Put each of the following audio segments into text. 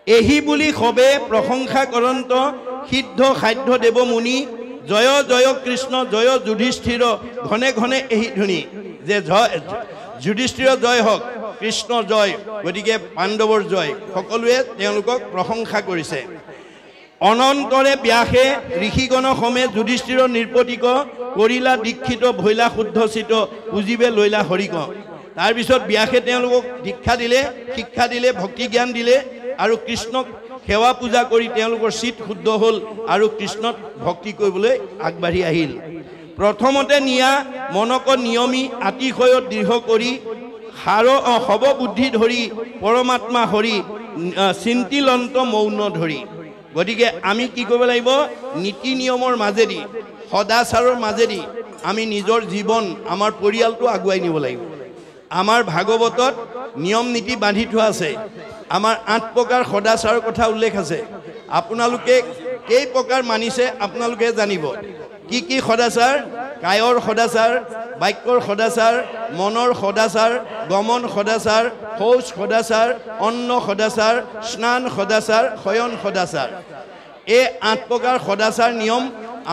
এহি বুলি সবে প্ৰশংসা কৰন্ত সিদ্ধ সাধ্য দেৱ মুনি জয় জয় কৃষ্ণ জয় যুধিষ্ঠিৰ ঘনে ঘনে এহি ধ্বনি যে যুধিষ্ঠিৰ জয় হওক কৃষ্ণ জয় গতিকে পাণ্ডৱৰ জয় সকলোৱে তেওঁলোকক প্ৰশংসা কৰিছে অনন্তৰে ব্যাসে ঋষিগণ সমেত যুধিষ্ঠিৰ নিৰ্পতিক কৰিলা দীক্ষিত ভৈলা শুদ্ধচিত পুজিবে লৈলা হৰিক তাৰপিছত ব্যাসে তেওঁলোকক দীক্ষা দিলে শিক্ষা দিলে ভক্তি জ্ঞান দিলে আৰু কৃষ্ণক সেৱা পূজা কৰি তেওঁলোকৰ চিত শুদ্ধ হ'ল আৰু কৃষ্ণত ভক্তি কৰিবলৈ আগবাঢ়ি আহিল প্ৰথমতে নিয়া মনক নিয়মী আতিশয় দৃঢ় কৰি হব বুদ্ধি ধৰি পৰমাত্মা হৰি চিন্তিলন্ত মৌন ধৰি গতিকে আমি কি কৰিব লাগিব নীতি নিয়মৰ মাজেদি সদাচাৰৰ মাজেদি আমি নিজৰ জীৱন আমাৰ পৰিয়ালটো আগুৱাই নিব লাগিব আমাৰ ভাগৱতত নিয়ম নীতি বান্ধি থোৱা আছে আমাৰ 8 প্ৰকাৰ সদাচাৰৰ কথা উল্লেখ আছে আপোনালোকে কেই প্ৰকাৰ মানিছে আপোনালোকে জানিব কি সদাচাৰ কায়ৰ সদাচাৰ বাক্যৰ সদাচাৰ মনৰ সদাচাৰ গমন সদাচাৰ শৌচ সদাচাৰ অন্ন সদাচাৰ স্নান সদাচাৰ শয়ন সদাচাৰ এই 8 প্ৰকাৰ সদাচাৰ নিয়ম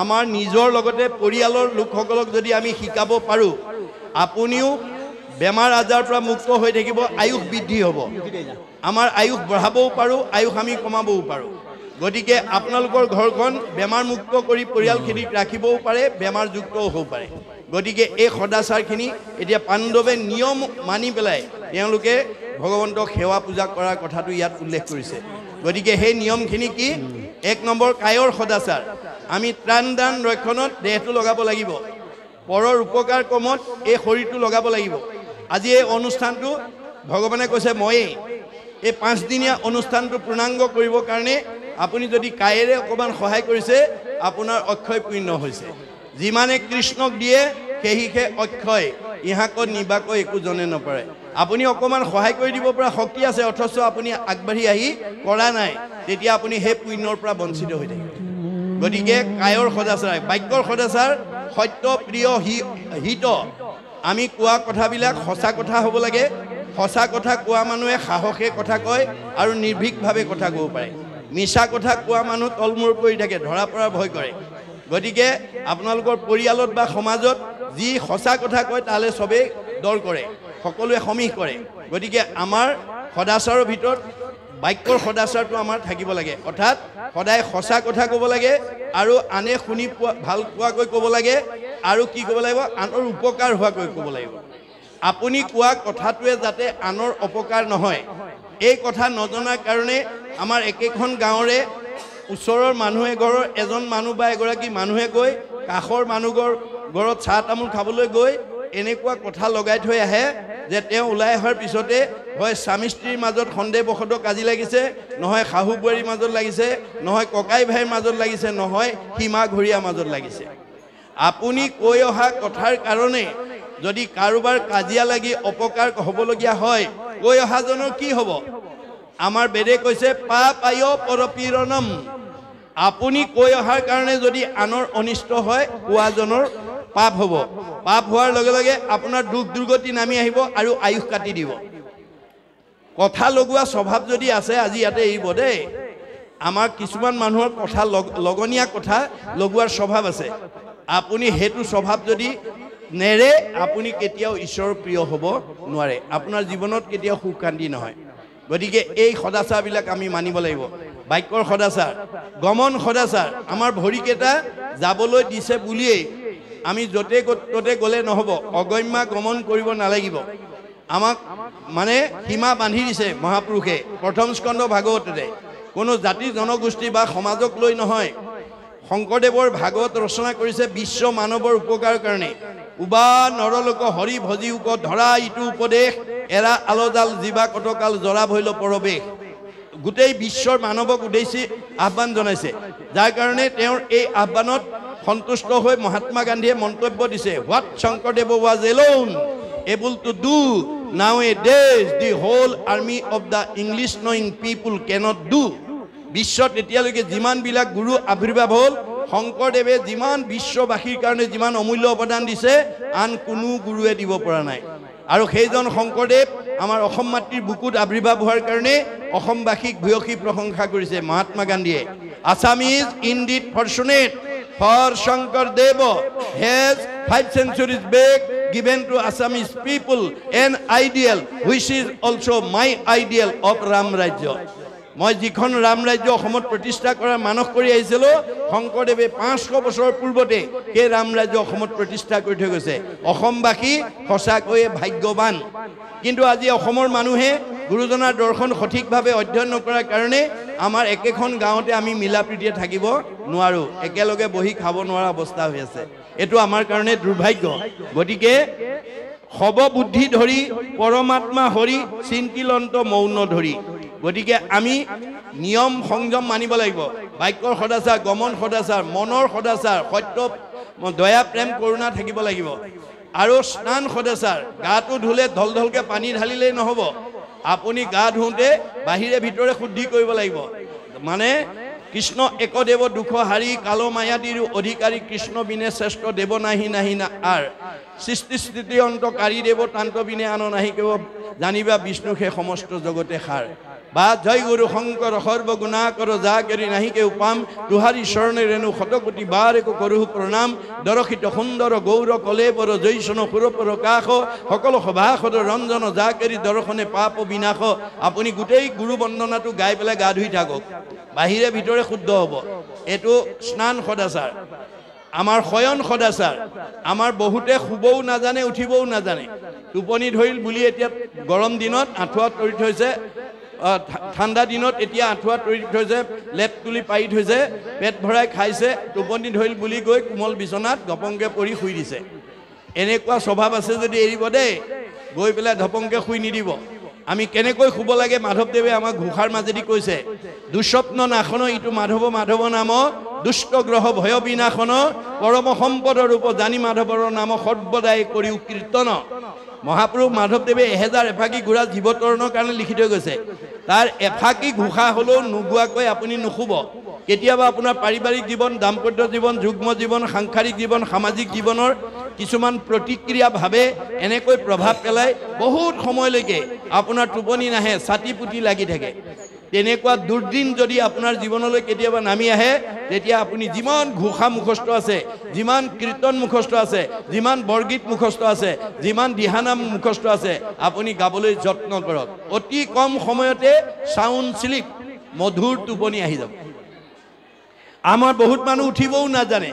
আমাৰ নিজৰ লগতে পৰিয়ালৰ লোকসকলক যদি আমি শিকাব পাৰো আপুনিও বেমাৰ আজাৰৰ পৰা মুক্ত হৈ থাকিব আয়ুষ বৃদ্ধি হ'ব আমাৰ আয়ুষ বঢ়াবও পাৰো আয়ুষ আমি কমাবও পাৰো গতিকে আপোনালোকৰ ঘৰখন বেমাৰ মুক্ত কৰি পৰিয়ালখিনিক ৰাখিবও পাৰে বেমাৰ যুক্তও হ'ব পাৰে গতিকে এই সদাচাৰখিনি এতিয়া পাণ্ডৱে নিয়ম মানি পেলাই তেওঁলোকে ভগৱন্তক সেৱা পূজা কৰাৰ কথাটো ইয়াত উল্লেখ কৰিছে গতিকে সেই নিয়মখিনি কি 1 নম্বৰ কায়ৰ সদাচাৰ আমি ত্ৰাণ দান ৰক্ষণত দেহটো লগাব লাগিব পৰৰ উপকাৰ কমত এই শৰীৰটো লগাব লাগিব আজি এই অনুষ্ঠানটো ভগৱানে কৈছে ময়ে এই 5 দিনীয়া অনুষ্ঠানটো পূৰ্ণাংগ কৰিবৰ কাৰণে আপুনি যদি কায়েৰে অকমান সহায় কৰিছে আপোনাৰ অক্ষয় পুণ্য হৈছে যিমানে কৃষ্ণক দিয়ে সেইহে অক্ষয় ইহাকত নিবাক একো জনে নপৰে আপুনি অকমান সহায় কৰি দিব পৰা শক্তি আছে অথচ আপুনি আগবাঢ়ি আহি কৰা নাই তেতিয়া আপুনি সেই পুণ্যৰ পৰা বঞ্চিত হৈ থাকিব গতিকে কায়ৰ সদাচাৰ বাক্যৰ সদাচাৰ সত্য প্ৰিয় হিত আমি কোৱা কথাবিলাক সঁচা কথা হ'ব লাগে সঁচা কথা কোৱা মানুহে সাহসে কথা কয় আৰু নিৰ্ভীকভাৱে কথা ক'ব পাৰে মিছা কথা কোৱা মানুহ তলমূৰ পৰি থাকে ধৰা পৰাৰ ভয় কৰে গতিকে আপোনালোকৰ পৰিয়ালত বা সমাজত যি সঁচা কথা কয় তালে সবেই দৰ কৰে সকলোৱে সমীহ কৰে গতিকে আমাৰ সদাচাৰৰ ভিতৰত বাক্যৰ সদাচাৰটো আমাৰ থাকিব লাগে অৰ্থাৎ সদায় সঁচা কথা ক'ব লাগে আৰু আনে শুনি ভাল পোৱাকৈ ক'ব লাগে আৰু কি ক'ব লাগিব আনৰ উপকাৰ হোৱাকৈ ক'ব লাগিব আপুনি কোৱা কথাটোৱে যাতে আনৰ অপকাৰ নহয় এই কথা নজনাৰ কাৰণে আমাৰ একেখন গাঁৱৰে ওচৰৰ মানুহ এঘৰৰ এজন মানুহ বা এগৰাকী মানুহে গৈ কাষৰ মানুহৰ ঘৰত চাহ তামোল খাবলৈ গৈ এনেকুৱা কথা লগাই থৈ আহে যে তেওঁ ওলাই অহাৰ পিছতে হয় স্বামী স্ত্ৰীৰ মাজত সন্দেহবশতঃ কাজি লাগিছে নহয় শাহু বোৱাৰীৰ মাজত লাগিছে নহয় ককাই ভাইৰ মাজত লাগিছে নহয় সীমা ঘৰীয়াৰ মাজত লাগিছে আপুনি কৈ অহা কথাৰ কাৰণে যদি কাৰোবাৰ কাজিয়া লাগি অপকাৰ হ'বলগীয়া হয় কৈ অহাজনৰ কি হ'ব আমাৰ বেদে কৈছে পাপায় পৰপীড়নম আপুনি কৈ অহাৰ কাৰণে যদি আনৰ অনিষ্ট হয় কোৱাজনৰ পাপ হ'ব পাপ হোৱাৰ লগে লগে আপোনাৰ দুখ দুৰ্গতি নামি আহিব আৰু আয়ুষ কাটি দিব কথা লগোৱা স্বভাৱ যদি আছে আজি ইয়াতে এৰিব দেই আমাৰ কিছুমান মানুহৰ কথা লগনীয়া কথা লগোৱাৰ স্বভাৱ আছে আপুনি হেতু স্বভাৱ যদি নেৰে আপুনি কেতিয়াও ঈশ্বৰৰ প্ৰিয় হ'ব নোৱাৰে আপোনাৰ জীৱনত কেতিয়াও সুখ শান্তি নহয় গতিকে এই সদাচাৰবিলাক আমি মানিব লাগিব বাক্যৰ সদাচাৰ গমন সদাচাৰ আমাৰ ভৰিকেইটা যাবলৈ দিছে বুলিয়েই আমি য'তে ত'তে গ'লে নহ'ব অগম্যা গমন কৰিব নালাগিব আমাক মানে সীমা বান্ধি দিছে মহাপুৰুষে প্ৰথম স্কন্ধ ভাগৱততে কোনো জাতি জনগোষ্ঠী বা সমাজক লৈ নহয় শংকৰদেৱৰ ভাগৱত ৰচনা কৰিছে বিশ্ব মানৱৰ উপকাৰৰ কাৰণে উবা নৰলোক হৰি ভজি উক ধৰা ইটো উপদেশ এৰা আলজাল জীৱা কটকাল জৰা ভৈল পৰৱেশ গোটেই বিশ্বৰ মানৱক উদ্দেশ্যি আহ্বান জনাইছে যাৰ কাৰণে তেওঁৰ এই আহ্বানত সন্তুষ্ট হৈ মহাত্মা গান্ধীয়ে মন্তব্য দিছে what Shankardev was alone able to do nowadays the whole army of the English knowing people cannot do বিশ্বত এতিয়ালৈকে যিমানবিলাক গুৰু আৱিৰ্ভাৱ হ'ল শংকৰদেৱে যিমান বিশ্ববাসীৰ কাৰণে যিমান অমূল্য অৱদান দিছে আন কোনো গুৰুৱে দিব পৰা নাই আৰু সেইজন শংকৰদেৱ আমাৰ অসম মাতৃৰ বুকুত আৱিৰ্ভাৱ হোৱাৰ কাৰণে অসমবাসীক ভূয়সী প্ৰশংসা কৰিছে মহাত্মা গান্ধীয়ে Assam is indeed fortunate for Shankardev has 5 centuries back given to Assamese people an ideal which is also my ideal of Ram Rajya. মই যিখন ৰাম ৰাজ্য অসমত প্ৰতিষ্ঠা কৰাৰ মানস কৰি আহিছিল শংকৰদেৱে 500 বছৰ পূৰ্বতে এই ৰাম ৰাজ্য অসমত প্ৰতিষ্ঠা কৰি থৈ গৈছে অসমবাসী সঁচাকৈয়ে ভাগ্যৱান কিন্তু আজি অসমৰ মানুহে গুৰুজনাৰ দৰ্শন সঠিকভাৱে অধ্যয়ন নকৰাৰ কাৰণে আমাৰ একেখন গাঁৱতে আমি মিলাপ্ৰীতিৰে থাকিব নোৱাৰো একেলগে বহি খাব নোৱাৰা অৱস্থা হৈ আছে এটো আমাৰ কাৰণে দুৰ্ভাগ্য গতিকে সব বুদ্ধি ধৰি পৰমাত্মা হৰি চিন্তিলন্ত মৌন ধৰি গতিকে আমি নিয়ম সংযম মানিব লাগিব বাক্যৰ সদাচাৰ গমন সদাচাৰ মনৰ সদাচাৰ সত্য দয়া প্ৰেম কৰুণা থাকিব লাগিব আৰু স্নান সদাচাৰ গাটো ধুলে ঢলঢলকে পানী ঢালিলেই নহব আপুনি গা ধুওঁতে বাহিৰে ভিতৰে শুদ্ধি কৰিব লাগিব মানে কৃষ্ণ একদেৱ দুখ হাৰি কাল মায়াদিৰ অধিকাৰী কৃষ্ণ বিনে শ্ৰেষ্ঠ দেৱ নাহি নাহি না আৰ সৃষ্টি স্থিতি অন্তকাৰী দেৱ তান্ত বিনে আন নাহি কেৱ জানিবা বিষ্ণুকে সমস্ত জগতে সাৰ বা জয় গুরু শঙ্কর সর্বগুণা করো যা করি নাহি কেউ পাম তুহারি শরণে রেণু শতকোটি বার একো করু প্রণাম দরখিত সুন্দর গৌর কলে পর জৈসন সুরপর কাষ সকল সভাসদ রঞ্জন যা করি দর্শনে পাপ বিনাশ আপনি গোটেই গুরু বন্দনাটো গাই পেলাই গা ধুই থাকক বাহিরে ভিতরে শুদ্ধ হব এটো স্নান সদাচার আমার শয়ন সদাচার আমার বহুতে শুবও নাজানে উঠিবও নাজানে টোপনি ধৰিল বুলি এতিয়া গৰম দিনত আঁঠুৱা তৰি থৈছে ঠাণ্ডা দিনত এতিয়া আঁঠুৱা তৰি থৈছে লেপ তুলি পাৰি থৈছে পেট ভৰাই খাইছে টোপনি ধৰিল বুলি গৈ কোমল বিছনাত গপংকে পৰি শুই দিছে এনেকুৱা স্বভাৱ আছে যদি এৰিব দেই গৈ পেলাই ধপংকে শুই নিদিব আমি কেনেকৈ শুব লাগে মাধৱদেৱে আমাক ঘোষাৰ মাজেদি কৈছে দুস্বপ্ন নাশন ইটো মাধৱ মাধৱ নাম দুষ্ট গ্ৰহ ভয় বিনাশন পৰম সম্পদ ৰূপ জানি মাধৱৰ নাম সৰ্বদাই কৰি কীৰ্তন মহাপুৰুষ মাধৱদেৱে 1000 এফাকি ঘোঁৰা জীৱতৰণৰ কাৰণে লিখি থৈ গৈছে তাৰ এফাকি ঘোষা হলেও নুগুৱাকৈ আপুনি নুশুব কেতিয়াবা আপোনাৰ পাৰিবাৰিক জীৱন দাম্পত্য জীৱন যুগ্ম জীৱন সাংসাৰিক জীৱন সামাজিক জীৱনৰ কিছুমান প্ৰতিক্ৰিয়া ভাবে এনেকৈ প্ৰভাৱ পেলাই বহুত সময়লৈকে আপোনাৰ টোপনি নাহে ছাতি পুতি লাগি থাকে তেনেকুৱা দুৰ্দিন যদি আপোনাৰ জীৱনলৈ কেতিয়াবা নামি আহে তেতিয়া আপুনি যিমান ঘোষা মুখস্থ আছে যিমান কীৰ্তন মুখস্থ আছে যিমান বৰগীত মুখস্থ আছে যিমান দিহানাম মুখস্থ আছে আপুনি গাবলৈ যত্ন কৰক অতি কম সময়তে সাউন্ড স্লিপ মধুৰ টোপনি আহি যাব আমাৰ বহুত মানুহ উঠিবও নাজানে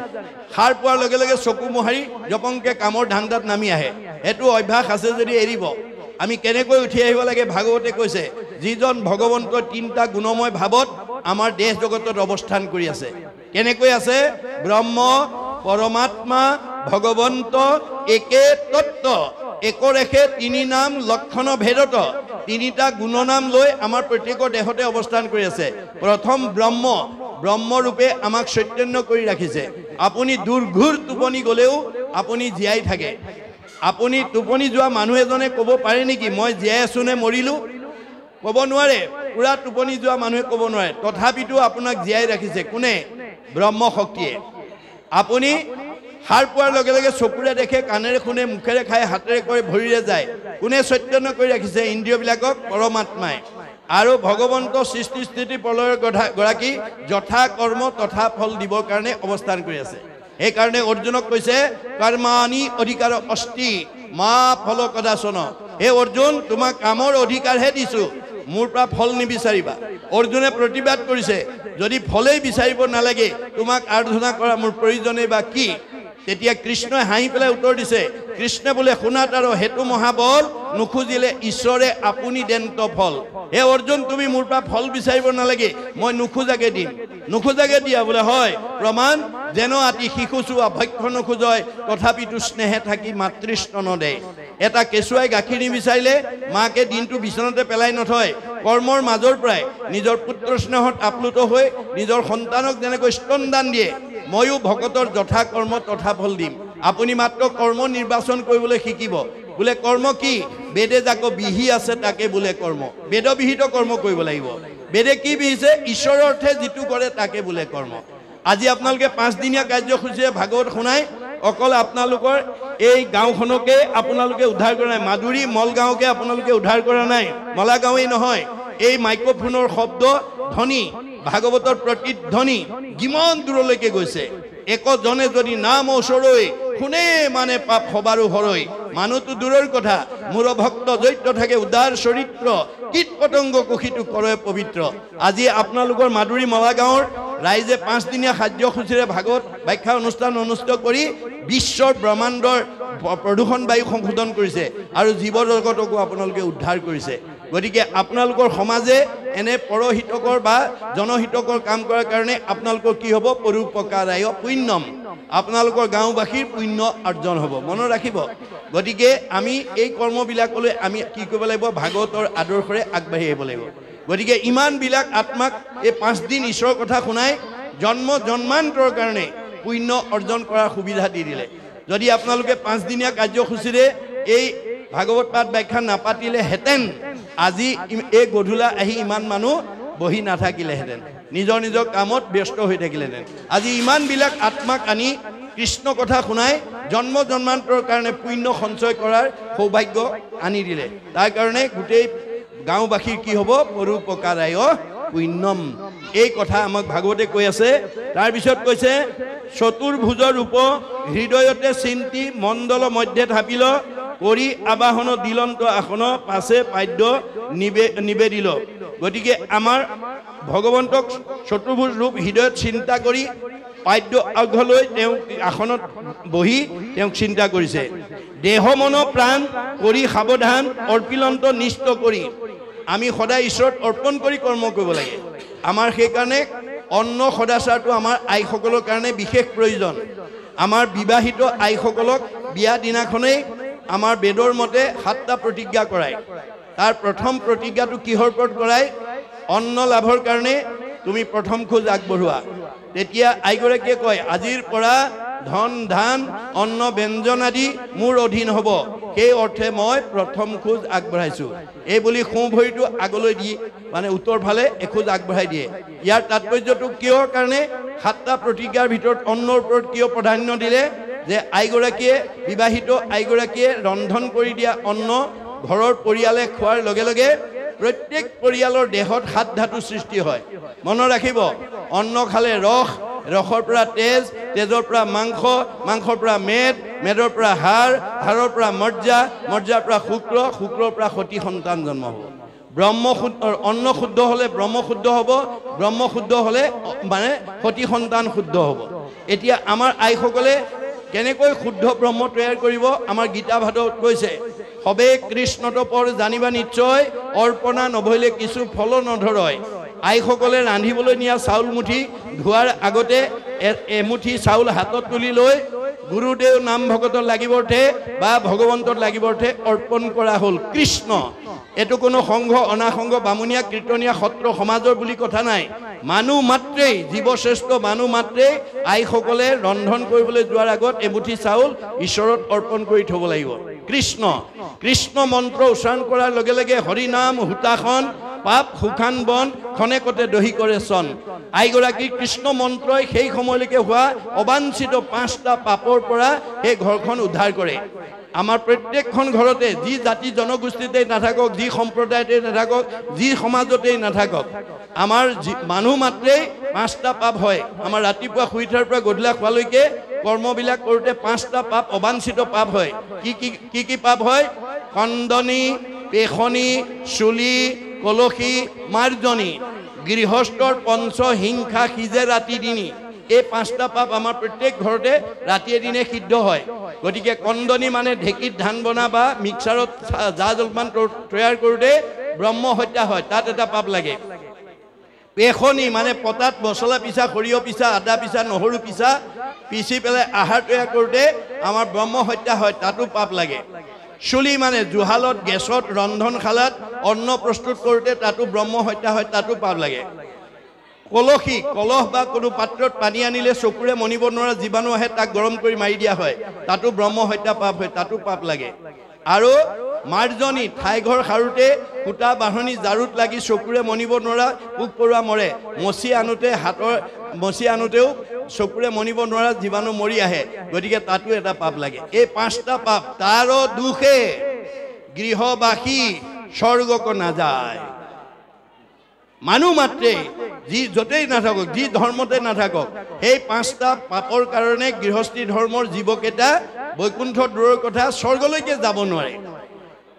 সাৰ পোৱাৰ লগে লগে চকু মোহাৰি জপংকে কামৰ ধান্দাত নামি আহে এটো অভ্যাস আছে যদি এৰিব আমি কেনেকৈ উঠি আহিব লাগে ভাগৱতে কৈছে যিজন ভগৱন্তৰ তিনটা গুণময় ভাৱত আমাৰ দেশ জগতত অৱস্থান কৰি আছে কেনেকৈ আছে ব্ৰহ্ম পৰমাত্মা ভগৱন্ত একে তত্ত্ব একৰেখে তিনি নাম লক্ষণ ভেদত তিনিটা গুণনাম লৈ আমাৰ প্ৰত্যেকৰ দেহতে অৱস্থান কৰি আছে প্ৰথম ব্ৰহ্ম ব্ৰহ্মৰূপে আমাক চৈতন্য কৰি ৰাখিছে আপুনি দুৰ্ঘুৰ টোপনি গলেও আপুনি জীয়াই থাকে আপুনি টোপনি যোৱা মানুহ এজনে ক'ব পাৰে নেকি মই জীয়াই আছো নে মৰিলো ক'ব নোৱাৰে পুৰা টোপনি যোৱা মানুহে ক'ব নোৱাৰে তথাপিতো আপোনাক জীয়াই ৰাখিছে কোনে ব্ৰহ্ম শক্তিয়ে আপুনি হাৰ পোৱাৰ লগে লগে চকুৰে দেখে কাণেৰে শুনে মুখেৰে খায় হাতেৰে কৰে ভৰিৰে যায় কোনে চৈতন্য কৰি ৰাখিছে ইন্দ্ৰিয়বিলাকক পৰমাত্মাই আৰু ভগৱন্ত সৃষ্টি স্থিতি প্ৰলয়ৰ গৰাকী যথা কৰ্ম তথা ফল দিবৰ কাৰণে অৱস্থান কৰি আছে এই কাৰণে অৰ্জুনক কৈছে কৰ্মানি অধিকাৰ অস্তি মা ফল কদাচন হে অৰ্জুন তোমাক কামৰ অধিকাৰহে দিছো মোৰ পৰা ফল নিবিচাৰিবা অৰ্জুনে প্ৰতিবাদ কৰিছে যদি ফলেই বিচাৰিব নালাগে তোমাক আৰাধনা কৰা মোৰ প্ৰয়োজনে বা কি তেতিয়া কৃষ্ণই হাঁহি পেলাই উত্তৰ দিছে কৃষ্ণে বোলে শুনাত আৰু হেতু মহাবল নুখুজিলে ঈশ্বৰে আপুনি দেন্ত ফল হে অৰ্জুন তুমি মোৰ পৰা ফল বিচাৰিব নালাগে মই নুখুজাকে দিম নুখুজাকে দিয়া বোলে হয় প্ৰমাণ যেন আতি শিশুচু অভক্ষ নুখুজয় তথাপিতো স্নেহে থাকি মাতৃস্তন দে এটা কেঁচুৱাই গাখীৰ নিবিচাৰিলে মাকে দিনটো বিচনাতে পেলাই নথয় কৰ্মৰ মাজৰ পৰাই নিজৰ পুত্ৰ স্নেহত আপ্লুত হৈ নিজৰ সন্তানক যেনেকৈ স্তনদান দিয়ে ময়ো ভকতৰ যথা কৰ্ম তথা ফল দিম আপুনি মাত্ৰ কৰ্ম নিৰ্বাচন কৰিবলৈ শিকিব বোলে কৰ্ম কি বেদে যাক বিহি আছে তাকে বোলে কৰ্ম বেদবিহিত কৰ্ম কৰিব লাগিব বেদে কি বিহিছে ঈশ্বৰৰ অৰ্থে যিটো কৰে তাকে বোলে কৰ্ম আজি আপোনালোকে 5 দিনীয়া কাৰ্যসূচীৰে ভাগৱত শুনাই অকল আপোনালোকৰ এই গাঁওখনকে আপোনালোকে উদ্ধাৰ কৰা নাই মাদুৰী মল গাঁওকে আপোনালোকে উদ্ধাৰ কৰা নাই মলা গাঁৱেই নহয় এই মাইক্ৰফোনৰ শব্দ ধ্বনি ভাগৱতৰ প্ৰতিধ্বনি কিমান দূৰলৈকে গৈছে একজনে যদি নাম ওচৰৈ শুনে মানে পাপ সবাৰো হৰৈ মানুহটো দূৰৰ কথা মোৰ ভক্ত জৈত্য থাকে উদাৰ চৰিত্ৰ কীট পতংগ কুশিটো কৰে পবিত্ৰ আজি আপোনালোকৰ মাদুৰী মলা গাঁৱৰ ৰাইজে 5 দিনীয়া কাৰ্যসূচীৰে ভাগৱত ব্যাখ্যা অনুষ্ঠান অনুষ্ঠিত কৰি বিশ্বৰ ব্ৰহ্মাণ্ডৰ প্ৰদূষণ বায়ু সংশোধন কৰিছে আৰু জীৱ জগতকো আপোনালোকে উদ্ধাৰ কৰিছে গতিকে আপোনালোকৰ সমাজে এনে পৰহিতকৰ বা জনহিতকৰ কাম কৰাৰ কাৰণে আপোনালোকৰ কি হ'ব পৰোপকাৰায় পুণ্যম আপোনালোকৰ গাঁওবাসীৰ পুণ্য অৰ্জন হ'ব মনত ৰাখিব গতিকে আমি এই কৰ্মবিলাকলৈ আমি কি কৰিব লাগিব ভাগৱতৰ আদৰ্শৰে আগবাঢ়ি আহিব লাগিব গতিকে ইমানবিলাক আত্মাক এই 5 দিন ঈশ্বৰৰ কথা শুনাই জন্ম জন্মান্তৰ কাৰণে পুণ্য অৰ্জন কৰাৰ সুবিধা দি দিলে যদি আপোনালোকে 5 দিনীয়া কাৰ্যসূচীৰে এই ভাগৱত পাঠ ব্যাখ্যা নাপাতিলে হেতেন আজি এই গধূলা আহি ইমান মানুহ বহি নাথাকিলেহেঁতেন নিজৰ নিজৰ কামত ব্যস্ত হৈ থাকিলেহেঁতেন আজি ইমানবিলাক আত্মাক আনি কৃষ্ণ কথা শুনাই জন্ম জন্মান্তৰ কাৰণে পুণ্য সঞ্চয় কৰাৰ সৌভাগ্য আনি দিলে তাৰ কাৰণে গোটেই গাঁওবাসীৰ কি হ'ব পৰোপকাৰায় পুণ্যম এই কথা আমাক ভাগৱতে কৈ আছে তাৰপিছত কৈছে চতুৰ্ভুজৰ ৰূপ হৃদয়তে চিন্তি মণ্ডল মধ্যে থাপিল কৰি আবাহন দিলন্ত আসন পাছে পাদ্য নিবেদিল গতিকে আমাৰ ভগৱন্তক চতুৰ্ভুজ ৰূপ হৃদয়ত চিন্তা কৰি পাদ্য অঘলৈ তেওঁ আসনত বহি তেওঁক চিন্তা কৰিছে দেহ মন প্ৰাণ কৰি সাৱধান অৰ্পিলন্ত নিষ্ঠ কৰি আমি সদায় ঈশ্বৰত অৰ্পণ কৰি কৰ্ম কৰিব লাগে আমাৰ সেইকাৰণে অন্ন সদাচাৰটো আমাৰ আইসকলৰ কাৰণে বিশেষ প্ৰয়োজন আমাৰ বিবাহিত আইসকলক বিয়া দিনাখনেই আমাৰ বেদৰ মতে 7টা প্ৰতিজ্ঞা কৰায় তাৰ প্ৰথম প্ৰতিজ্ঞাটো কিহৰ ওপৰত কৰায় অন্ন লাভৰ কাৰণে তুমি প্ৰথম খোজ আগবঢ়োৱা তেতিয়া আইগৰাকীয়ে কয় আজিৰ পৰা ধন ধান অন্ন ব্যঞ্জন আদি মোৰ অধীন হ'ব সেই অৰ্থে মই প্ৰথম খোজ আগবঢ়াইছোঁ এই বুলি সোঁ ভৰিটো আগলৈ দি মানে উত্তৰ ফালে এখোজ আগবঢ়াই দিয়ে ইয়াৰ তাৎপৰ্যটো কিয়ৰ কাৰণে 7টা প্ৰতিজ্ঞাৰ ভিতৰত অন্নৰ ওপৰত কিয় প্ৰাধান্য দিলে যে আইগৰাকীয়ে বিবাহিত আইগৰাকীয়ে ৰন্ধন কৰি দিয়া অন্ন ঘৰৰ পৰিয়ালে খোৱাৰ লগে লগে প্ৰত্যেক পৰিয়ালৰ দেহত 7 ধাতু সৃষ্টি হয় মনত ৰাখিব অন্ন খালে ৰস ৰসৰ পৰা তেজ তেজৰ পৰা মাংস মাংসৰ পৰা মেদ মেদৰ পৰা হাড় হাড়ৰ পৰা মজ্জা মজ্জাৰ পৰা শুক্ৰ শুক্ৰৰ পৰা সতি সন্তান জন্ম হ'ব ব্ৰহ্ম শুদ্ধ অন্ন শুদ্ধ হ'লে ব্ৰহ্ম শুদ্ধ হ'ব ব্ৰহ্ম শুদ্ধ হ'লে মানে সতি সন্তান শুদ্ধ হ'ব এতিয়া আমাৰ আইসকলে কেনেকৈ শুদ্ধ ব্ৰহ্ম তৈয়াৰ কৰিব আমাৰ গীতা ভাগৱত কৈছে সবে কৃষ্ণত পৰ জানিবা নিশ্চয় অৰ্পণা নভৈলে কিছু ফল নধৰয় আইসকলে ৰান্ধিবলৈ নিয়া চাউল মুঠি ধোৱাৰ আগতে এমুঠি চাউল হাতত তুলি লৈ গুৰুদেৱ নাম ভকতত লাগিবৰ্থে বা ভগৱন্তত লাগিবৰ্থে অৰ্পণ কৰা হ'ল কৃষ্ণ এটো কোনো সংঘ অনাসংঘ বামুণীয়া কীৰ্তনীয়া সত্ৰ সমাজৰ বুলি কথা নাই মানুহ মাত্ৰেই জীৱশ্ৰেষ্ঠ মানুহ মাত্ৰেই আইসকলে ৰন্ধন কৰিবলৈ যোৱাৰ আগত এমুঠি চাউল ঈশ্বৰত অৰ্পণ কৰি থ'ব লাগিব কৃষ্ণ কৃষ্ণ মন্ত্ৰ উচ্চাৰণ কৰাৰ লগে লগে হৰি নাম হুতাখন পাপ সুখান বন খনেকতে দহি কৰে চন আইগৰাকীৰ কৃষ্ণ মন্ত্ৰই সেই সময়লৈকে হোৱা অবাঞ্ছিত 5টা পাপৰ পৰা সেই ঘৰখন উদ্ধাৰ কৰে আমাৰ প্ৰত্যেকখন ঘৰতে যি জাতি জনগোষ্ঠীতেই নাথাকক যি সম্প্ৰদায়তেই নাথাকক যি সমাজতেই নাথাকক আমাৰ মানুহ মাত্ৰেই 5টা পাপ হয় আমাৰ ৰাতিপুৱা শুই উঠাৰ পৰা গধূলা খোৱালৈকে কৰ্মবিলাক কৰোঁতে 5টা পাপ অবাঞ্ছিত পাপ হয় কি পাপ হয় কন্দনি পেখনি চুলি কলসী মাৰ্জনী গৃহস্থৰ পঞ্চ হিংসা সিজে ৰাতি দিনি এই 5টা পাপ আমাৰ প্ৰত্যেক ঘৰতে ৰাতিয়ে দিনে সিদ্ধ হয় গতিকে কন্দনি মানে ঢেঁকীত ধান বনা বা মিক্সাৰত জা জলপান তৈয়াৰ কৰোঁতে ব্ৰহ্ম হত্যা হয় তাত এটা পাপ লাগে পেখনি মানে পতাত মছলা পিছা সৰিয়হ পিছা আদা পিছা নহৰু পিছা পিছি পেলাই আহাৰ তৈয়াৰ কৰোঁতে আমাৰ ব্ৰহ্ম হত্যা হয় তাতো পাপ লাগে চুলি মানে জুহালত গেছত ৰন্ধনশালাত অন্ন প্ৰস্তুত কৰোঁতে তাতো ব্ৰহ্ম হত্যা হয় তাতো পাপ লাগে কলসী কলহ বা কোনো পাত্ৰত পানী আনিলে চকুৰে মনিব নোৱাৰা জীৱাণু আহে তাক গৰম কৰি মাৰি দিয়া হয় তাতো ব্ৰহ্ম হত্যা পাপ হয় তাতো পাপ লাগে আৰু মাৰ্জনী ঠাইঘৰ সাৰোঁতে সূতা বাঢ়নি জাৰুত লাগি চকুৰে মনিব নোৱাৰা পোক পৰুৱা মৰে মচি আনোতেও চকুৰে মনিব নোৱাৰা জীৱাণু মৰি আহে গতিকে তাতো এটা পাপ লাগে এই 5টা পাপ তাৰো দুখে গৃহবাসী স্বৰ্গক নাযায় মানুহ মাত্ৰে যি য'তেই নাথাকক, যি ধৰ্মতে নাথাকক, সেই 5টা পাপৰ কাৰণে গৃহস্থী ধৰ্মৰ জীৱকেইটা বৈকুণ্ঠ দূৰৰ কথা স্বৰ্গলৈকে যাব নোৱাৰে।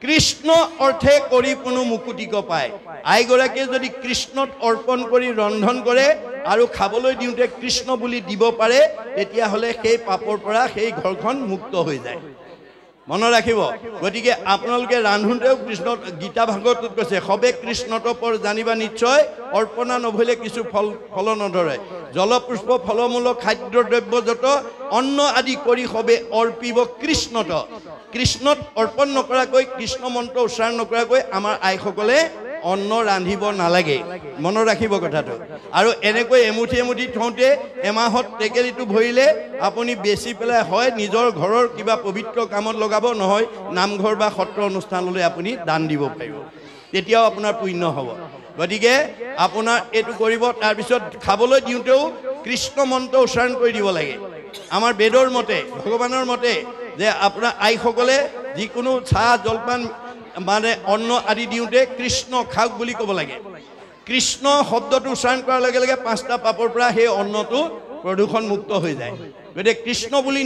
কৃষ্ণ অৰ্থে কৰি কোনো মুকুতিক পায়। আইগৰাকীয়ে যদি কৃষ্ণত অৰ্পণ কৰি ৰন্ধন কৰে আৰু খাবলৈ দিওঁতে কৃষ্ণ বুলি দিব পাৰে, তেতিয়াহ'লে সেই পাপৰ পৰা সেই ঘৰখন মুক্ত হৈ যায়। মনত ৰাখিব। গতিকে আপোনালোকে ৰান্ধোতেও কৃষ্ণ গীতা ভাগৱতত কৈছে, সবে কৃষ্ণত পৰ জানিবা নিশ্চয়, অৰ্পণা নভৰিলে কিছু ফল নধৰে। জলপুষ্প ফলমূল খাদ্য দ্ৰব্য যত অন্ন আদি কৰি সবে অৰ্পিব কৃষ্ণত। কৃষ্ণত অৰ্পণ নকৰাকৈ, কৃষ্ণ মন্ত্ৰ উচ্চাৰণ নকৰাকৈ আমাৰ আইসকলে অন্ন ৰান্ধিব নালাগে। মনত ৰাখিব কথাটো। আৰু এনেকৈ এমুঠি এমুঠি থওঁতে এমাহত টেকেলিটো ভৰিলে আপুনি বেচি পেলাই হয় নিজৰ ঘৰৰ কিবা পবিত্ৰ কামত লগাব, নহয় নামঘৰ বা সত্ৰ অনুষ্ঠানলৈ আপুনি দান দিব পাৰিব, তেতিয়াও আপোনাৰ পুণ্য হ'ব। গতিকে আপোনাৰ এইটো কৰিব। তাৰপিছত খাবলৈ দিওঁতেও কৃষ্ণ মন্ত্ৰ উচ্চাৰণ কৰি দিব লাগে। আমাৰ বেদৰ মতে, ভগৱানৰ মতে যে আপোনাৰ আইসকলে যিকোনো চাহ জলপান মানে অন্ন আদি দিওঁতে কৃষ্ণ খাওক বুলি ক'ব লাগে। কৃষ্ণ শব্দটো উচ্চাৰণ কৰাৰ লগে লগে 5টা পাপৰ পৰা সেই অন্নটো প্ৰদূষণ মুক্ত হৈ যায়। গতিকে কৃষ্ণ বুলি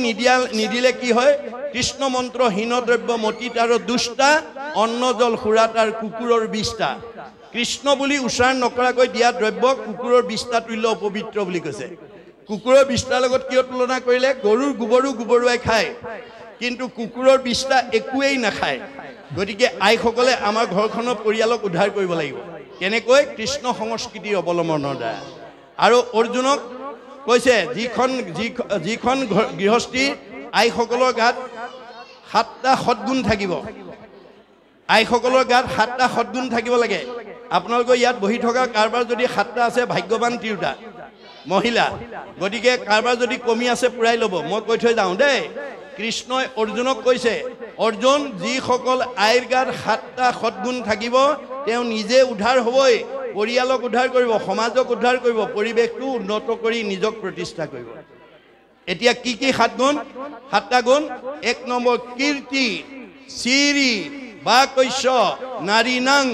নিদিলে কি হয়? কৃষ্ণ মন্ত্ৰ হীন দ্ৰব্য মতিত আৰু দুষ্টা, অন্ন জল সুৰাত আৰু কুকুৰৰ বিষ্ঠা। কৃষ্ণ বুলি উচ্চাৰণ নকৰাকৈ দিয়া দ্ৰব্য কুকুৰৰ বিষ্ঠা তুল্য অপবিত্ৰ বুলি কৈছে। কুকুৰৰ বিষ্ঠাৰ লগত কিয় তুলনা কৰিলে? গৰুৰ গোবৰো গোবৰুৱাই খায়, কিন্তু কুকুৰৰ বিষ্ঠা একোৱেই নাখায়। গতিকে আইসকলে আমাৰ ঘৰখনৰ পৰিয়ালক উদ্ধাৰ কৰিব লাগিব। কেনেকৈ? কৃষ্ণ সংস্কৃতিৰ অৱলম্বনৰ দ্বাৰা। আৰু অৰ্জুনক কৈছে, যিখন গৃহস্থীৰ আইসকলৰ গাত 7টা সদ্গুণ থাকিব, আইসকলৰ গাত 7টা সদ্গুণ থাকিব লাগে। আপোনালোকৰ ইয়াত বহি থকা কাৰোবাৰ যদি 7টা আছে, ভাগ্যৱান তিৰোতা মহিলা। গতিকে কাৰোবাৰ যদি কমি আছে পুৰাই ল'ব, মই কৈ থৈ যাওঁ দেই। কৃষ্ণই অৰ্জুনক কৈছে, অৰ্জুন, যিসকল আইৰ গাত 7টা সদ্গুণ থাকিব, তেওঁ নিজে উদ্ধাৰ হ'বই, পৰিয়ালক উদ্ধাৰ কৰিব, সমাজক উদ্ধাৰ কৰিব, পৰিৱেশটো উন্নত কৰি নিজক প্ৰতিষ্ঠা কৰিব। এতিয়া কি কি 7 গুণ? 7টা গুণ। 1 নম্বৰ কীৰ্তি, চিৰি, বাকৈশ্য, নাৰীনাং,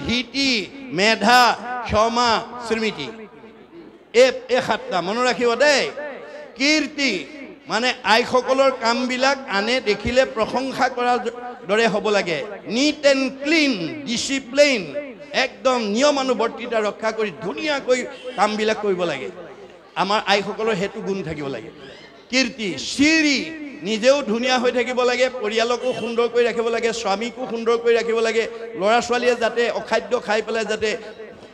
ধীতি, মেধা, ক্ষমা, স্মৃতি। এই 7টা মনত ৰাখিব দেই। কীৰ্তি মানে আইসকলৰ কামবিলাক আনে দেখিলে প্ৰশংসা কৰাৰ দৰে হ'ব লাগে। নিট এণ্ড ক্লিন, ডিচিপ্লিন, একদম নিয়মানুৱৰ্তিতা ৰক্ষা কৰি ধুনীয়াকৈ কামবিলাক কৰিব লাগে। আমাৰ আইসকলৰ সেইটো গুণ থাকিব লাগে। কীৰ্তি। চিৰি, নিজেও ধুনীয়া হৈ থাকিব লাগে, পৰিয়ালকো সুন্দৰ কৰি ৰাখিব লাগে, স্বামীকো সুন্দৰ কৰি ৰাখিব লাগে, ল'ৰা ছোৱালীয়ে যাতে অখাদ্য খাই পেলাই যাতে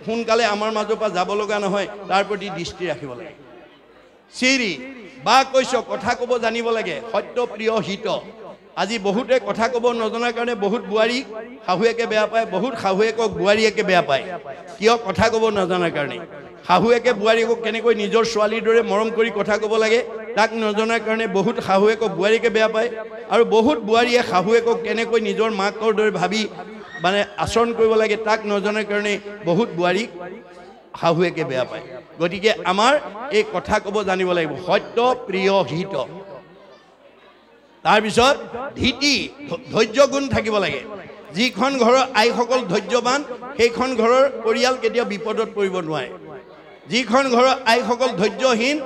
সোনকালে আমাৰ মাজৰ পৰা যাব লগা নহয়, তাৰ প্ৰতি দৃষ্টি ৰাখিব লাগে। চিৰি। বাকৈশ্য, কথা ক'ব জানিব লাগে, সত্য প্ৰিয় হিত। আজি বহুতে কথা ক'ব নজনাৰ কাৰণে বহুত বোৱাৰীক শাহুৱেকে বেয়া পায়, বহুত শাহুৱেকক বোৱাৰীয়েকে বেয়া পায়। কিয়? কথা ক'ব নজনাৰ কাৰণে। শাহুৱেকে বোৱাৰীয়েকক কেনেকৈ নিজৰ ছোৱালীৰ দৰে মৰম কৰি কথা ক'ব লাগে, তাক নজনাৰ কাৰণে বহুত শাহুৱেকক বোৱাৰীকে বেয়া পায়। আৰু বহুত বোৱাৰীয়ে শাহুৱেকক কেনেকৈ নিজৰ মাকৰ দৰে ভাবি মানে আচৰণ কৰিব লাগে, তাক নজনাৰ কাৰণে বহুত বোৱাৰীক শাহুৱেকে বেয়া পায়। গতিকে আমাৰ এই কথা ক'ব জানিব লাগিব, সত্য প্ৰিয় হিত। তাৰপিছত ধীতি, ধৈৰ্য গুণ থাকিব লাগে। যিখন ঘৰৰ আইসকল ধৈৰ্যৱান, সেইখন ঘৰৰ পৰিয়াল কেতিয়াও বিপদত পৰিব নোৱাৰে। যিখন ঘৰৰ আইসকল ধৈৰ্যহীন,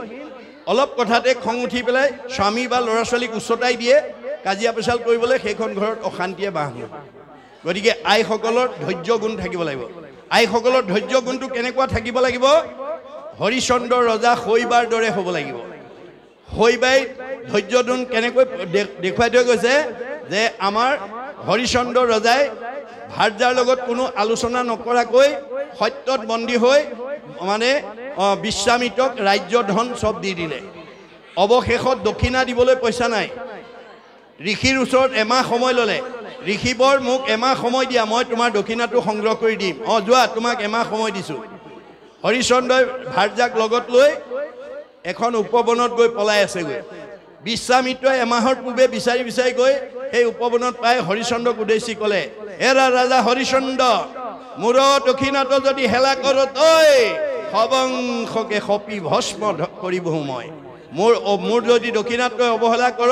অলপ কথাতে খং উঠি পেলাই স্বামী বা ল'ৰা ছোৱালীক উচতাই দিয়ে, কাজিয়া পেচাল কৰিবলৈ, সেইখন ঘৰত অশান্তিয়ে বাহ লয়। গতিকে আইসকলৰ ধৈৰ্য গুণ থাকিব লাগিব। আইসকলৰ ধৈৰ্য গুণটো কেনেকুৱা থাকিব লাগিব? হৰিচন্দ্ৰ ৰজা শৈবাৰ দৰে হ'ব লাগিব। শৈবাই ধৈৰ্য গুণ কেনেকৈ দেখুৱাই থৈ গৈছে যে আমাৰ হৰিচন্দ্ৰ ৰজাই ভাৰ্যাৰ লগত কোনো আলোচনা নকৰাকৈ সত্যত বন্দী হৈ মানে বিশ্বামিত্ৰক ৰাজ্য ধন চব দি দিলে। অৱশেষত দক্ষিণা দিবলৈ পইচা নাই। ঋষিৰ ওচৰত এমাহ সময় ল'লে, ঋষিবৰ মোক এমাহ সময় দিয়া, মই তোমাৰ দক্ষিণাটো সংগ্ৰহ কৰি দিম। যোৱা, তোমাক এমাহ সময় দিছোঁ। হৰিচন্দ্ৰই ভাৰ্যাক লগত লৈ এখন উপবনত গৈ পলাই আছেগৈ। বিশ্বামিত্ৰই এমাহৰ পূৰ্বে বিচাৰি বিচাৰি গৈ সেই উপবনত পাই হৰিচন্দ্ৰক উদ্দেশ্যি ক'লে, এৰা ৰাজা হৰিচন্দ্ৰ, মোৰ দক্ষিণাটো যদি হেলা কৰ তই, সবংশকে সপি ভস্ম কৰিবহো মই। মোৰ যদি দক্ষিণাত তই অৱহেলা কৰ,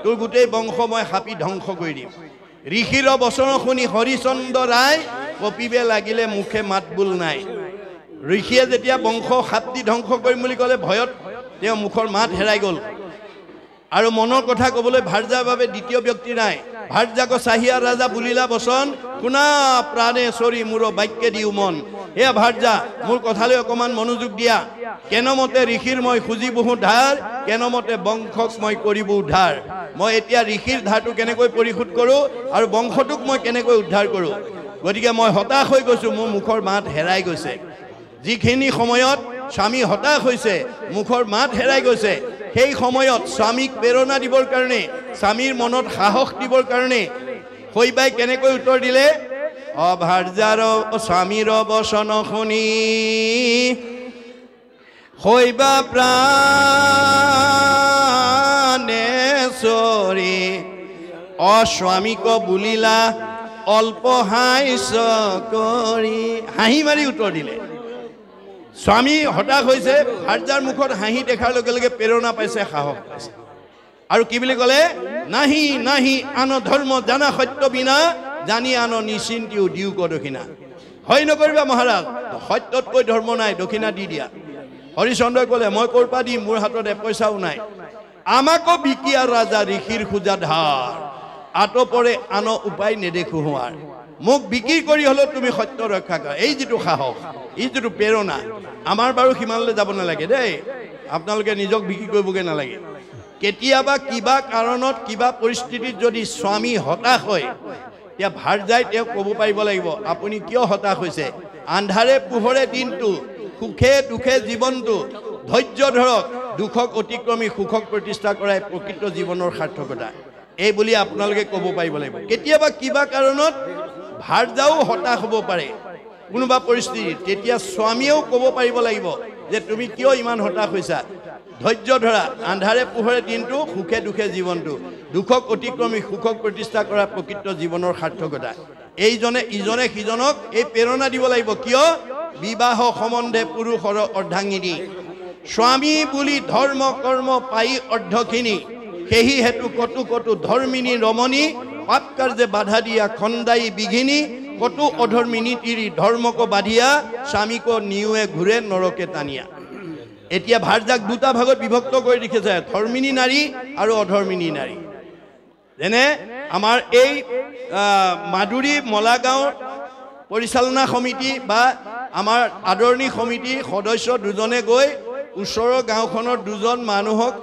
তোৰ গোটেই বংশ মই সাপি ধ্বংস কৰি দিম। ঋষিৰ বচন শুনি হৰিচন্দ্ৰ ৰায় কপিবে লাগিলে মুখে মাত বোল নাই। ঋষিয়ে যেতিয়া বংশ হাতী ধ্বংস কৰিম বুলি ক'লে ভয়ত তেওঁ মুখৰ মাত হেৰাই গ'ল আৰু মনৰ কথা ক'বলৈ ভাৰ্যাৰ বাবে দ্বিতীয় ব্যক্তি নাই ভাৰ্যাক চাহিয়া ৰাজা বুলিলা বচন শুনা প্ৰাণে চৰি মোৰ বাক্যে দিও মন এয়া ভাৰ্যা মোৰ কথালৈ অকমান মনোযোগ দিয়া কেনমতে ঋষিৰ মই খুজি বহু ধাৰ কেনমতে বংশক মই কৰিব উদ্ধাৰ মই এতিয়া ঋষিৰ ধাৰটো কেনেকৈ পৰিশোধ কৰোঁ আৰু বংশটোক মই কেনেকৈ উদ্ধাৰ কৰোঁ গতিকে মই হতাশ হৈ গৈছোঁ মোৰ মুখৰ মাত হেৰাই গৈছে যিখিনি সময়ত স্বামী হতাশ হৈছে মুখৰ মাত হেৰাই গৈছে সেই সময়ত স্বামীক প্ৰেৰণা দিবৰ কাৰণে স্বামীৰ মনত সাহস দিবৰ কাৰণে শৈবাই কেনেকৈ উত্তৰ দিলে অভাৰ্যাৰ স্বামীৰ বচন শুনি শৈবা প্ৰাণে চৰি অস্বামীক বুলিলা অল্প হাস্য কৰি হাঁহি মাৰি উত্তৰ দিলে স্বামী হতাশ হৈছে ভাৰ্যাৰ মুখত হাঁহি দেখাৰ লগে লগে প্ৰেৰণা পাইছে সাহস পাইছে আৰু কি বুলি ক'লে নাহি নাহি আন ধৰ্ম জানা সত্য বিনা জানি আন নিচিন্তিও দিও ক দক্ষিণা হয় নকৰিবা মহাৰাজ সত্যতকৈ ধৰ্ম নাই দক্ষিণা দি দিয়া হৰিচন্দ্ৰই ক'লে মই ক'ৰ পৰা দিম মোৰ হাতত পইচাও নাই আমাকো বিকিয়া ৰাজা ঋষিৰ খোজা ধাৰ আতপৰে আন উপায় নেদেখো হোৱাৰ মোক বিক্ৰী কৰি হ'লেও তুমি সত্য ৰক্ষা কৰা এই যিটো সাহস এই যিটো প্ৰেৰণা আমাৰ বাৰু সিমানলৈ যাব নালাগে দেই আপোনালোকে নিজক বিক্ৰী কৰিবগৈ নালাগে কেতিয়াবা কিবা কাৰণত কিবা পৰিস্থিতিত যদি স্বামী হতাশ হয় তেতিয়া ভাৰ্যাই তেওঁক ক'ব পাৰিব লাগিব আপুনি কিয় হতাশ হৈছে আন্ধাৰে পোহৰে দিনটো সুখে দুখে জীৱনটো ধৈৰ্য ধৰক দুখক অতিক্ৰমী সুখক প্ৰতিষ্ঠা কৰাই প্ৰকৃত জীৱনৰ সাৰ্থকতা এই বুলি আপোনালোকে ক'ব পাৰিব লাগিব কেতিয়াবা কিবা কাৰণত ভাৰ্যাও হতাশ হ'ব পাৰে কোনোবা পৰিস্থিতিত তেতিয়া স্বামীয়েও ক'ব পাৰিব লাগিব যে তুমি কিয় ইমান হতাশ হৈছা ধৈৰ্য ধৰা আন্ধাৰে পোহৰে দিনটো সুখে দুখে জীৱনটো দুখক অতিক্ৰমী সুখক প্ৰতিষ্ঠা কৰা প্ৰকৃত জীৱনৰ সাৰ্থকতা এইজনে ইজনে সিজনক এই প্ৰেৰণা দিব লাগিব কিয় বিবাহ সম্বন্ধে পুৰুষৰ অৰ্ধাংগিনী স্বামী বুলি ধৰ্ম কৰ্ম পাই অৰ্ধখিনি সেহি হেতু কটু কটু ধৰ্মিনী ৰমণী পাপ কাৰ্যে বাধা দিয়া খন্দাই বিঘিনী কটু অধৰ্মিনী তিৰি ধৰ্মক বাধিয়া স্বামীক নিউৱে ঘূৰে নৰকে টানিয়া এতিয়া ভাৰ্যাক দুটা ভাগত বিভক্ত কৰি দেখিছে ধৰ্মিনী নাৰী আৰু অধৰ্মিনী নাৰী যেনে আমাৰ এই মাদুৰী মলাগাঁও পৰিচালনা সমিতি বা আমাৰ আদৰণি সমিতি সদস্য দুজনে গৈ ওচৰৰ গাঁওখনৰ দুজন মানুহক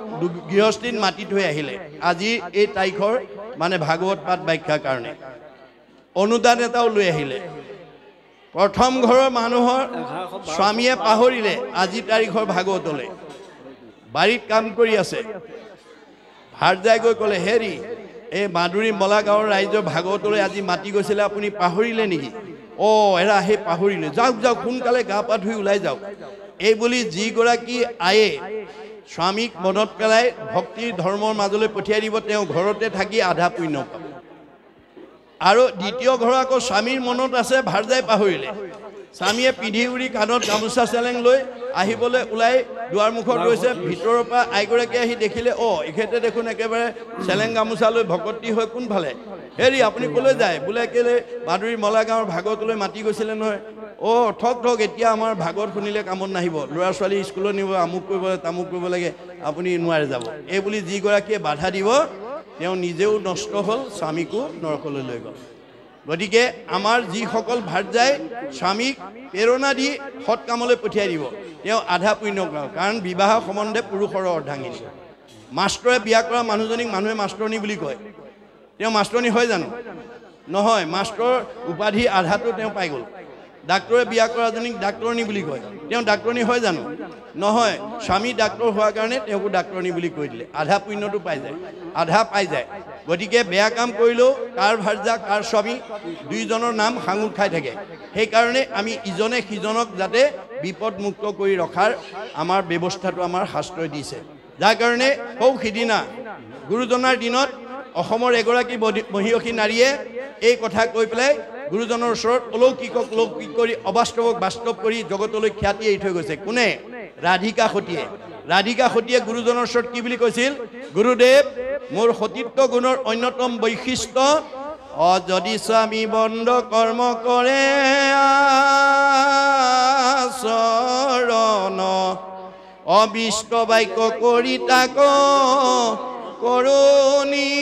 গৃহস্থীত মাতি থৈ আহিলে আজি এই তাৰিখৰ মানে ভাগৱত পাঠ ব্যাখ্যাৰ কাৰণে অনুদান এটাও লৈ আহিলে প্ৰথম ঘৰৰ মানুহৰ স্বামীয়ে পাহৰিলে আজি তাৰিখৰ ভাগৱতলৈ বাৰীত কাম কৰি আছে ভাৰ্যাই গৈ ক'লে হেৰি এই মাদুৰী মলা গাঁৱৰ ৰাইজৰ ভাগৱতলৈ আজি মাতি গৈছিলে আপুনি পাহৰিলে নেকি এৰা সেই পাহৰিলে যাওক যাওক সোনকালে গা পা ধুই ওলাই যাওক এই বুলি যিগৰাকী আয়ে স্বামীক মনত পেলাই ভক্তিৰ ধৰ্মৰ মাজলৈ পঠিয়াই দিব তেওঁ ঘৰতে থাকি আধা পুণ্য পাব আৰু দ্বিতীয় ঘৰ আকৌ স্বামীৰ মনত আছে ভাৰ্যাই পাহৰিলে স্বামীয়ে পিন্ধি উৰি কাণত গামোচা চেলেং লৈ আহিবলৈ ওলাই দুৱাৰ মুখত ৰৈছে ভিতৰৰ পৰা আইগৰাকী আহি দেখিলে এখেতে দেখোন একেবাৰে চেলেং গামোচা লৈ ভকতি হৈ কোনফালে হেৰি আপুনি ক'লৈ যায় বোলে কেলে মাদুৰী মলা গাঁৱৰ ভাগৱতলৈ মাতি গৈছিলে নহয় ঠক ঠক এতিয়া আমাৰ ভাগৱত শুনিলে কামত নাহিব ল'ৰা ছোৱালী স্কুলত নিব আমুক কৰিব তামুক কৰিব লাগে আপুনি নোৱাৰে যাব এই বুলি যিগৰাকীয়ে বাধা দিব তেওঁ নিজেও নষ্ট হ'ল স্বামীকো নৰকলৈ লৈ গ'ল গতিকে আমাৰ যিসকল ভাৰ্যাই স্বামীক প্ৰেৰণা দি সৎ কামলৈ পঠিয়াই দিব তেওঁ আধা পুণ্য কাৰণ বিবাহ সম্বন্ধে পুৰুষৰ অৰ্ধাংগিনী মাষ্টৰে বিয়া কৰা মানুহজনীক মানুহে মাষ্টৰণী বুলি কয় তেওঁ মাষ্টৰণী হয় জানো নহয় মাষ্টৰ উপাধি আধাটো তেওঁ পাই গ'ল ডাক্তৰে বিয়া কৰাজনীক ডাক্তৰণী বুলি কয় তেওঁ ডাক্তৰণী হয় জানো নহয় স্বামী ডাক্তৰ হোৱাৰ কাৰণে তেওঁকো ডাক্তৰণী বুলি কৈ দিলে আধা পুণ্যটো আধা পাই যায় গতিকে বেয়া কাম কৰিলেও কাৰ ভাৰ্যা কাৰ স্বামী দুইজনৰ নাম সাঙুৰ খাই থাকে সেইকাৰণে আমি ইজনে সিজনক যাতে বিপদমুক্ত কৰি ৰখাৰ আমাৰ ব্যৱস্থাটো আমাৰ শাস্ত্ৰই দিছে যাৰ কাৰণে সিদিনা গুৰুজনাৰ দিনত অসমৰ এগৰাকী মহিয়সী নাৰীয়ে এই কথা কৈ পেলাই গুৰুজনৰ ওচৰত অলৌকিকক লৌকিক কৰি অবাস্তৱক বাস্তৱ কৰি জগতলৈ খ্যাতি এৰি থৈ গৈছে কোনে ৰাধিকা সতীয়ে গুৰুজনৰ ওচৰত কি বুলি কৈছিল গুৰুদেৱ মোৰ সতীত্ব গুণৰ অন্যতম বৈশিষ্ট্য যদি স্বামী বন্ধ কৰ্ম কৰে চৰণ অবিষ্ট বাক্য কৰি তাক কৰুণী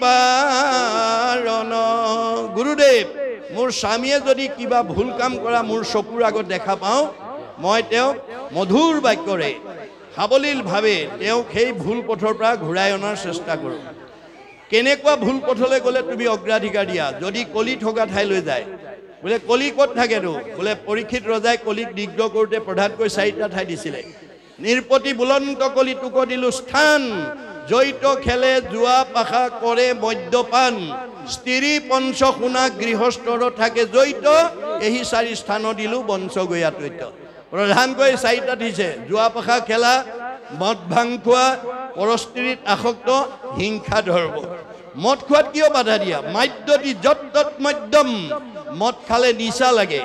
বাৰণ। গুৰুদেৱ, মোৰ স্বামীয়ে যদি কিবা ভুল কাম কৰা মোৰ চকুৰ আগত দেখা পাওঁ, মই তেওঁক মধুৰ বাক্যৰে সাৱলীলভাৱে তেওঁক সেই ভুল পথৰ পৰা ঘূৰাই অনাৰ চেষ্টা কৰোঁ। কেনেকুৱা ভুল পথলৈ গ'লে তুমি অগ্ৰাধিকাৰ দিয়া? যদি কলি থকা ঠাইলৈ যায়, বোলে কলি ক'ত থাকেতো? বোলে পৰীক্ষিত ৰজাই কলিক দিগ্ধ কৰোঁতে প্ৰধানকৈ 4টা ঠাই দিছিলে। নিৰপতি বুলন্ত কলি তোক দিলোঁ স্থান, জৈত খেলে জোৱা পাশা কৰে মদ্যপান, স্ত্ৰী পঞ্চ শুনা গৃহস্থৰ থাকে জৈত, এই 4 স্থান দিলোঁ বঞ্চ গয়া তৈত। প্ৰধানকৈ 4টা দিছে, জোৱা পাশা খেলা, মদ ভাং খোৱা, পৰস্ত্ৰীত আসক্ত, হিংসা ধৰ্ম। মদ খোৱাত কিয় বাধা দিয়া? মাদ্যতি যত তৎ মদ্যম, মদ খালে নিচা লাগে।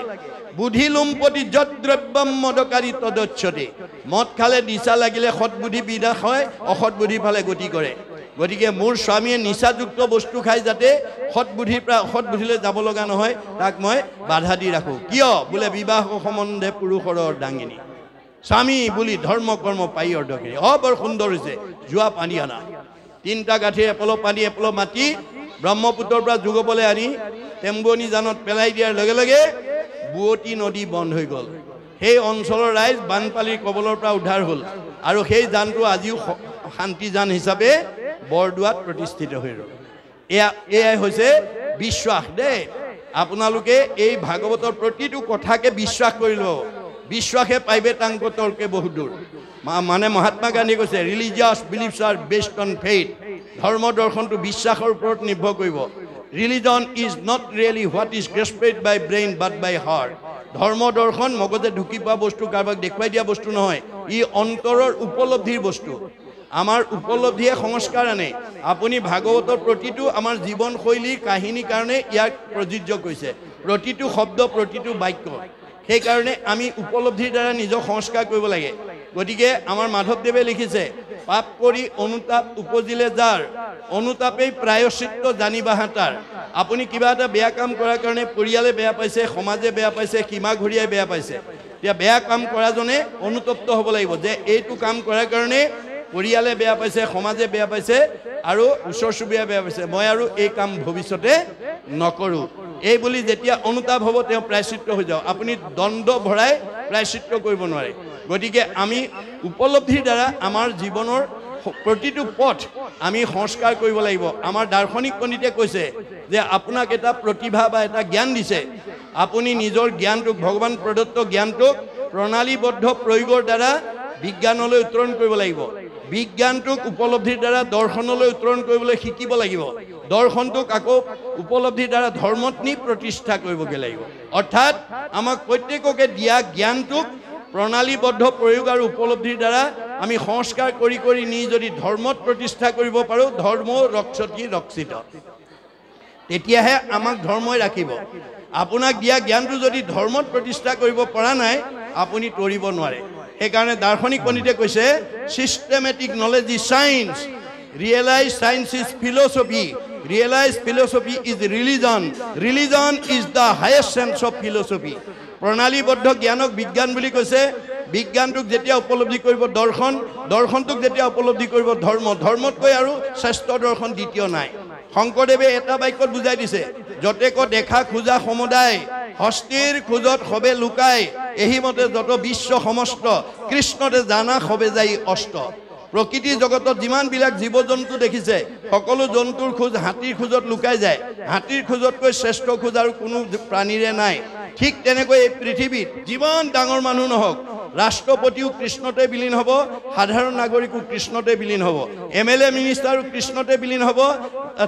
বুদ্ধি লুম্পতি যত দ্ৰব্যম মদকাৰী তদচ্ছতি, মদ খালে নিচা লাগিলে সৎবুদ্ধি বিনাশ হয়, অসৎ বুদ্ধি ফালে গতি কৰে। গতিকে মোৰ স্বামীয়ে নিচাযুক্ত বস্তু খাই যাতে সৎবুদ্ধিৰ পৰা অসৎ বুদ্ধিলৈ যাব লগা নহয়, তাক মই বাধা দি ৰাখোঁ। কিয়? বোলে বিবাহ সম্বন্ধে পুৰুষৰ দাঙিনী, স্বামী বুলি ধৰ্ম কৰ্ম পাই অৰ্ধকিনী। বৰ সুন্দৰ হৈছে। যোৱা পানী আনা, 3টা গাঁঠিৰ এপল পানী এপল মাটি ব্ৰহ্মপুত্ৰৰ পৰা যোগবলৈ আনি টেম্বুৱনী জানত পেলাই দিয়াৰ লগে লগে বুৱতী নদী বন্ধ হৈ গ'ল। সেই অঞ্চলৰ ৰাইজ বানপানীৰ কবলৰ পৰা উদ্ধাৰ হ'ল আৰু সেই জানটো আজিও শান্তি জান হিচাপে বৰদোৱাত প্ৰতিষ্ঠিত হৈ ৰ'ল। এয়াই হৈছে বিশ্বাস দেই। আপোনালোকে এই ভাগৱতৰ প্ৰতিটো কথাকে বিশ্বাস কৰি ল'ব। বিশ্বাসে পাইবে তাংক তৰ্কে বহু দূৰ। মানে মহাত্মা গান্ধী কৈছে, religious beliefs are based on faith. ধৰ্ম দৰ্শনটো বিশ্বাসৰ ওপৰত নিৰ্ভৰ কৰিব। Religion is not really what is grasped by brain but by heart. ধৰ্ম দৰ্শন মগজে ঢুকি পোৱা বস্তু, কাৰোবাক দেখুৱাই দিয়া বস্তু নহয়, ই অন্তৰৰ উপলব্ধিৰ বস্তু। আমাৰ উপলব্ধিয়ে সংস্কাৰ আনে। আপুনি ভাগৱতৰ প্ৰতিটো আমাৰ জীৱনশৈলীৰ কাহিনীৰ কাৰণে ইয়াক প্ৰযোজ্য কৰিছে, প্ৰতিটো শব্দ, প্ৰতিটো বাক্য। সেইকাৰণে আমি উপলব্ধিৰ দ্বাৰা নিজক সংস্কাৰ কৰিব লাগে। গতিকে আমাৰ মাধৱদেৱে লিখিছে, পাপ কৰি অনুতাপ উপজিলে যাৰ, অনুতাপেই প্ৰায়শ্চিত্ত জানিবাহা তাৰ। আপুনি কিবা এটা বেয়া কাম কৰাৰ কাৰণে পৰিয়ালে বেয়া পাইছে, সমাজে বেয়া পাইছে, সীমা ঘূৰিয়াই বেয়া পাইছে, এতিয়া বেয়া কাম কৰাজনে অনুতপ্ত হ'ব লাগিব যে এইটো কাম কৰাৰ কাৰণে পৰিয়ালে বেয়া পাইছে, সমাজে বেয়া পাইছে আৰু ওচৰ চুবুৰীয়া বেয়া পাইছে, মই আৰু এই কাম ভৱিষ্যতে নকৰোঁ। এই বুলি যেতিয়া অনুতাপ হ'ব, তেওঁ প্ৰায়শ্চিত্ত হৈ যাওক। আপুনি দণ্ড ভৰাই প্ৰায়শ্চিত্ত কৰিব নোৱাৰে। গতিকে আমি উপলব্ধিৰ দ্বাৰা আমাৰ জীৱনৰ প্ৰতিটো পথ আমি সংস্কাৰ কৰিব লাগিব। আমাৰ দাৰ্শনিক পণ্ডিতে কৈছে যে আপোনাক এটা প্ৰতিভা বা এটা জ্ঞান দিছে, আপুনি নিজৰ জ্ঞানটোক, ভগৱান প্ৰদত্ত জ্ঞানটোক প্ৰণালীবদ্ধ প্ৰয়োগৰ দ্বাৰা বিজ্ঞানলৈ উত্তৰণ কৰিব লাগিব। বিজ্ঞানটোক উপলব্ধিৰ দ্বাৰা দৰ্শনলৈ উত্তৰণ কৰিবলৈ শিকিব লাগিব। দৰ্শনটোক আকৌ উপলব্ধিৰ দ্বাৰা ধৰ্মত নি প্ৰতিষ্ঠা কৰিবগৈ লাগিব। অৰ্থাৎ আমাক প্ৰত্যেককে দিয়া জ্ঞানটোক প্ৰণালীবদ্ধ প্ৰয়োগ আৰু উপলব্ধিৰ দ্বাৰা আমি সংস্কাৰ কৰি কৰি নি যদি ধৰ্মত প্ৰতিষ্ঠা কৰিব পাৰোঁ, ধৰ্ম ৰক্ষতি ৰক্ষিত, তেতিয়াহে আমাক ধৰ্মই ৰাখিব। আপোনাক দিয়া জ্ঞানটো যদি ধৰ্মত প্ৰতিষ্ঠা কৰিব পৰা নাই, আপুনি তৰিব নোৱাৰে। সেইকাৰণে দাৰ্শনিক পণ্ডিতে কৈছে, systematic knowledge is science, realise science is philosophy, realise philosophy is religion, religion is the highest sense of philosophy. প্ৰণালীবদ্ধ জ্ঞানক বিজ্ঞান বুলি কৈছে। বিজ্ঞানটোক যেতিয়া উপলব্ধি কৰিব দৰ্শন, দৰ্শনটোক যেতিয়া উপলব্ধি কৰিব ধৰ্ম, ধৰ্মতকৈ আৰু শ্ৰেষ্ঠ দৰ্শন দ্বিতীয় নাই। শংকৰদেৱে এটা বাক্যত বুজাই দিছে, যতেক দেখা খোজা সমুদায়, হস্তিৰ খোজত সবে লুকাই, এহিমতে যত বিশ্ব সমস্ত, কৃষ্ণতে জানা সবে যাই অষ্ট। প্ৰকৃতি জগতত যিমানবিলাক জীৱ জন্তু দেখিছে, সকলো জন্তুৰ খোজ হাতীৰ খোজত লুকাই যায়। হাতীৰ খোজতকৈ শ্ৰেষ্ঠ খোজ আৰু কোনো প্ৰাণীৰে নাই। ঠিক তেনেকৈ এই পৃথিৱীত যিমান ডাঙৰ মানুহ নহওক, ৰাষ্ট্ৰপতিও কৃষ্ণতে বিলীন হ'ব, সাধাৰণ নাগৰিকো কৃষ্ণতে বিলীন হ'ব, MLA মিনিষ্টাৰো কৃষ্ণতে বিলীন হ'ব,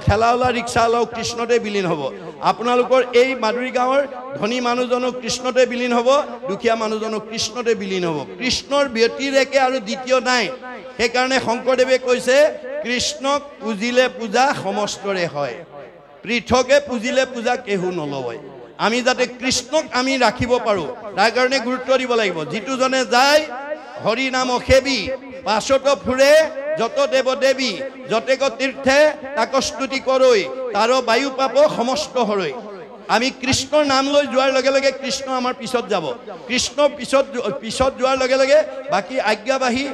ঠেলাৱালা ৰিক্সাৱালাও কৃষ্ণতে বিলীন হ'ব। আপোনালোকৰ এই মাদুৰী গাঁৱৰ ধনী মানুহজনো কৃষ্ণতে বিলীন হ'ব, দুখীয়া মানুহজনো কৃষ্ণতে বিলীন হ'ব। কৃষ্ণৰ ব্যতিৰেকে আৰু দ্বিতীয় নাই। সেইকাৰণে শংকৰদেৱে কৈছে, কৃষ্ণক পূজিলে পূজা সমস্তৰে হয়, পৃথকে পূজিলে পূজা কেহু নলয়। আমি যাতে কৃষ্ণক আমি ৰাখিব পাৰোঁ, তাৰ কাৰণে গুৰুত্ব দিব লাগিব। যিটোজনে যায় হৰি নাম সেবী, পাছত ফুৰে যত দেৱ দেৱী, যতেক তীৰ্থে তাক স্তুতি কৰৈ, তাৰ বায়ু পাপ সমস্ত হৰৈ। আমি কৃষ্ণৰ নাম লৈ যোৱাৰ লগে লগে কৃষ্ণ আমাৰ পিছত যাব কৃষ্ণ পিছত যোৱাৰ লগে লগে বাকি আজ্ঞাবাহী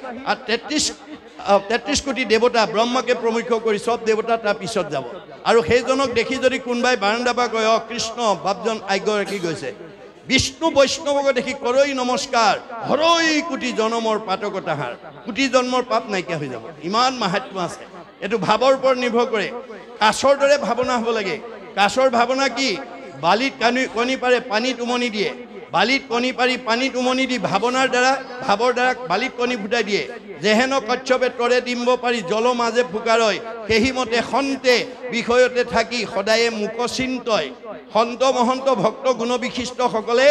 33 কোটি দেৱতা ব্ৰহ্মাকে প্ৰমুখ্য কৰি সব দেৱতা তাৰ পিছত যাব আৰু সেইজনক দেখি যদি কোনবাই বাৰাণ্ডা পৰা কয় কৃষ্ণ বাপজন আজ্ঞা ৰাখি গৈছে বিষ্ণু বৈষ্ণৱক দেখি কৰৈ নমস্কাৰ হৰৈ কোটি জনমৰ পাতকতাহাৰ কোটি জন্মৰ পাপ নাইকিয়া হৈ যাব ইমান মাহাত্ম্য আছে এটো ভাৱৰ ওপৰত নিৰ্ভৰ কৰে কাছৰ দৰে ভাৱনা হ'ব লাগে কাছৰ ভাৱনা কি বালিত কণী পাৰে পানীত উমনি দিয়ে বালিত কণী পাৰি পানীত উমনি দি ভাৱৰ দ্বাৰা বালিত কণী ফুটাই দিয়ে যেহেন কচ্ছপে তৰে ডিম্ব পাৰি জল মাজে ফুকাৰয় সেইমতে সন্তে বিষয়তে থাকি সদায়ে মুকচিন্তয় সন্ত মহন্ত ভক্ত গুণবিশিষ্ট সকলে